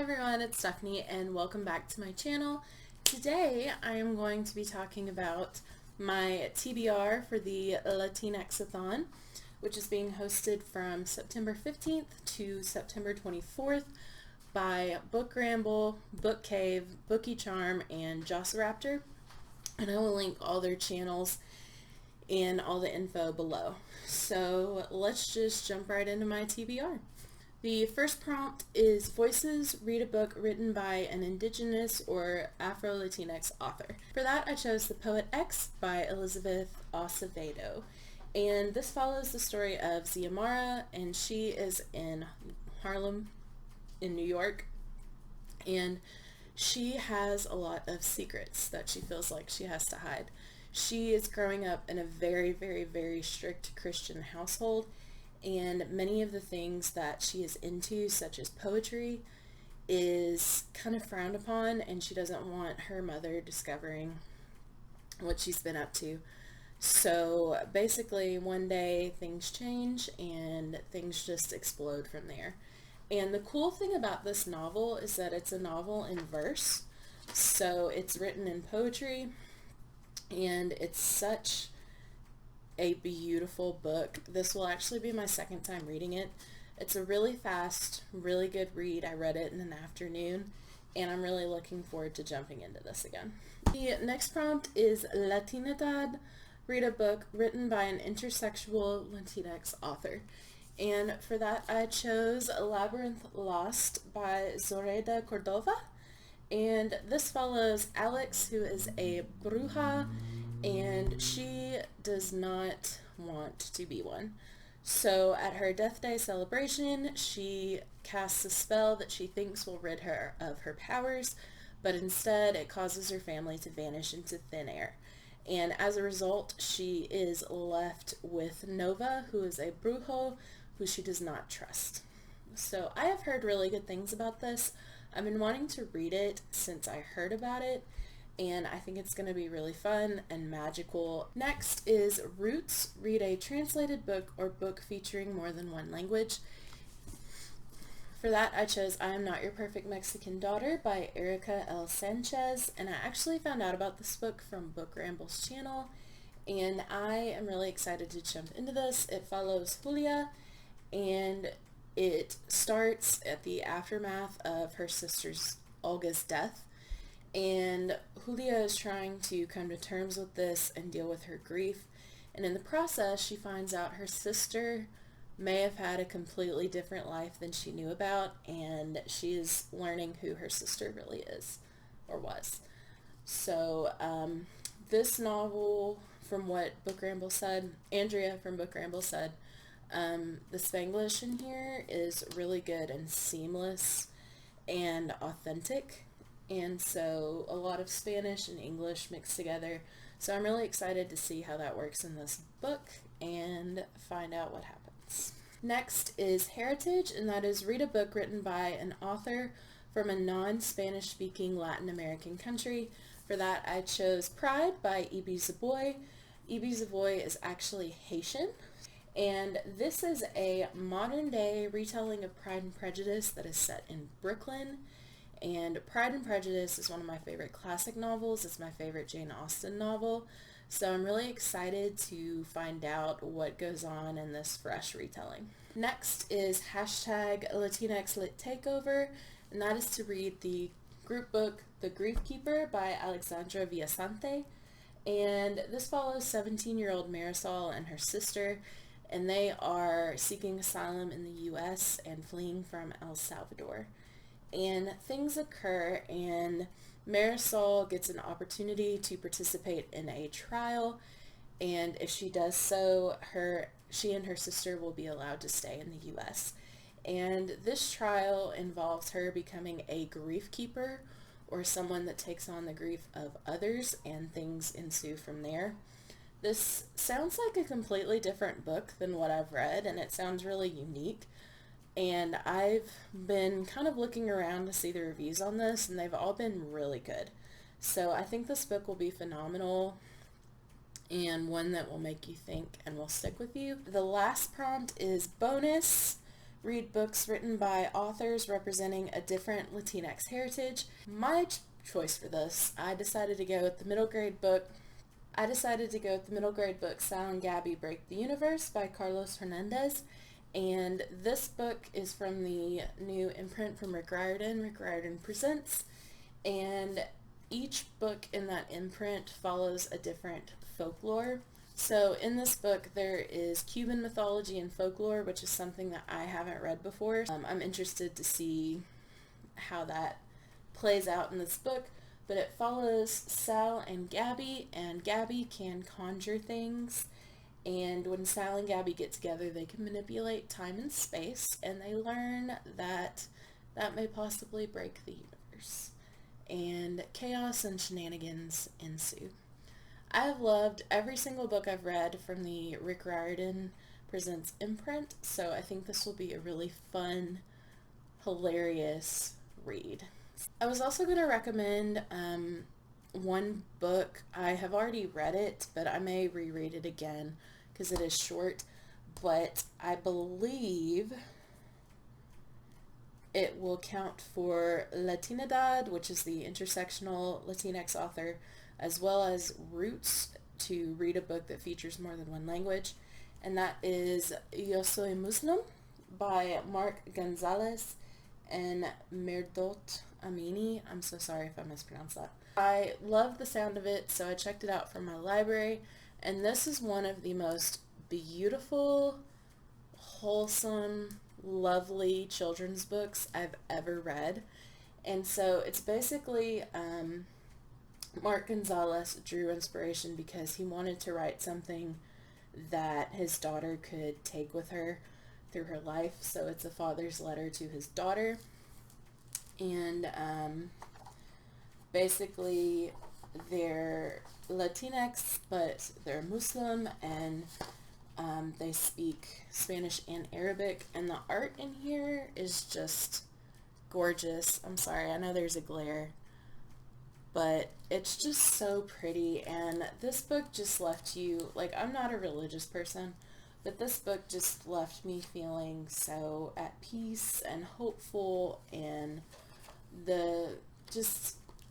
everyone, it's Stephanie and welcome back to my channel. Today I am going to be talking about my TBR for the Latinx-A-THON, which is being hosted from September 15th to September 24th by Book Ramble, Book Cave, Bookie Charm, and Josseraptor, and I will link all their channels and all the info below. So let's just jump right into my TBR. The first prompt is Voices, read a book written by an Indigenous or Afro-Latinx author. For that, I chose The Poet X by Elizabeth Acevedo. And this follows the story of Xiomara, and she is in Harlem, in New York. And she has a lot of secrets that she feels like she has to hide. She is growing up in a very, very, very strict Christian household, and many of the things that she is into, such as poetry, is kind of frowned upon, and she doesn't want her mother discovering what she's been up to. So basically one day things change and things just explode from there. And the cool thing about this novel is that it's a novel in verse, so it's written in poetry, and it's such a beautiful book. This will actually be my second time reading it. It's a really fast, really good read. I read it in an afternoon, and I'm really looking forward to jumping into this again. The next prompt is Latinidad, read a book written by an intersectional Latinx author. And for that, I chose Labyrinth Lost by Zoraida Cordova. And this follows Alex, who is a bruja, and she does not want to be one. So at her death day celebration, she casts a spell that she thinks will rid her of her powers, but instead it causes her family to vanish into thin air. And as a result, she is left with Nova, who is a brujo who she does not trust. So I have heard really good things about this. I've been wanting to read it since I heard about it, and I think it's going to be really fun and magical. Next is Roots, read a translated book or book featuring more than one language. For that, I chose I Am Not Your Perfect Mexican Daughter by Erica L. Sanchez, and I actually found out about this book from Book Ramble's channel, and I am really excited to jump into this. It follows Julia, and it starts at the aftermath of her sister's Olga's death, and Julia is trying to come to terms with this and deal with her grief, and in the process she finds out her sister may have had a completely different life than she knew about, and she is learning who her sister really is, or was. So this novel, from what Book Ramble said, Andrea from Book Ramble said, the Spanglish in here is really good and seamless and authentic, and so a lot of Spanish and English mixed together. So I'm really excited to see how that works in this book and find out what happens. Next is Heritage, and that is read a book written by an author from a non-Spanish speaking Latin American country. For that, I chose Pride by Ibi Zoboi. Ibi Zoboi is actually Haitian, and this is a modern day retelling of Pride and Prejudice that is set in Brooklyn. And Pride and Prejudice is one of my favorite classic novels. It's my favorite Jane Austen novel. So I'm really excited to find out what goes on in this fresh retelling. Next is hashtag Latinx Lit Takeover, and that is to read the group book The Grief Keeper by Alexandra Villasante. And this follows 17-year-old Marisol and her sister, and they are seeking asylum in the U.S. and fleeing from El Salvador. And things occur, and Marisol gets an opportunity to participate in a trial, and if she does so, she and her sister will be allowed to stay in the U.S. And this trial involves her becoming a grief keeper, or someone that takes on the grief of others, and things ensue from there. This sounds like a completely different book than what I've read, and it sounds really unique. And I've been kind of looking around to see the reviews on this, and they've all been really good. So I think this book will be phenomenal and one that will make you think and will stick with you. The last prompt is Bonus, read books written by authors representing a different Latinx heritage. My choice for this, I decided to go with the middle grade book Sal and Gabby Break the Universe by Carlos Hernandez. And this book is from the new imprint from Rick Riordan Presents. And each book in that imprint follows a different folklore. So in this book there is Cuban mythology and folklore, which is something that I haven't read before. I'm interested to see how that plays out in this book. But it follows Sal and Gabby can conjure things. And when Sal and Gabby get together, they can manipulate time and space, and they learn that that may possibly break the universe. And chaos and shenanigans ensue. I have loved every single book I've read from the Rick Riordan Presents imprint, so I think this will be a really fun, hilarious read. I was also going to recommend one book. I have already read it, but I may reread it again because it is short, but I believe it will count for Latinidad, which is the intersectional Latinx author, as well as Roots, to read a book that features more than one language, and that is Yo Soy Muslim by Mark Gonzalez and Merdot Amini. I'm so sorry if I mispronounced that. I love the sound of it, so I checked it out from my library, and this is one of the most beautiful, wholesome, lovely children's books I've ever read. And so it's basically Mark Gonzalez drew inspiration because he wanted to write something that his daughter could take with her through her life. So it's a father's letter to his daughter. And basically they're Latinx, but they're Muslim, and they speak Spanish and Arabic, and the art in here is just gorgeous. I'm sorry, I know there's a glare, but it's just so pretty. And this book just left you, like, I'm not a religious person, but this book just left me feeling so at peace and hopeful, and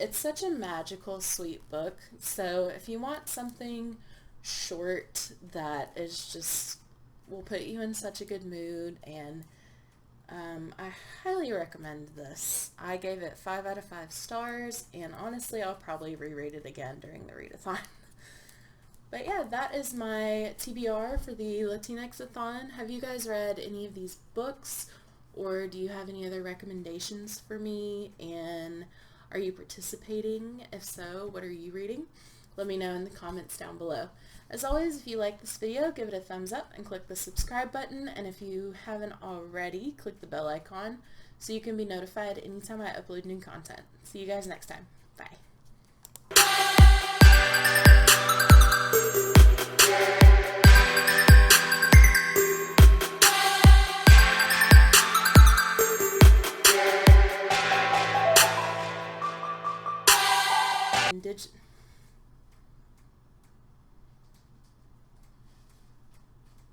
it's such a magical, sweet book. So if you want something short that is just will put you in such a good mood, and I highly recommend this. I gave it 5 out of 5 stars, and honestly I'll probably reread it again during the readathon. But yeah, that is my TBR for the Latinx-A-THON. Have you guys read any of these books, or do you have any other recommendations for me, and are you participating? If so, what are you reading? Let me know in the comments down below. As always, if you like this video, give it a thumbs up and click the subscribe button, and if you haven't already, click the bell icon so you can be notified anytime I upload new content. See you guys next time. Bye.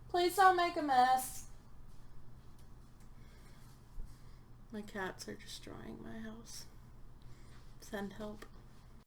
Please don't make a mess. My cats are destroying my house. Send help.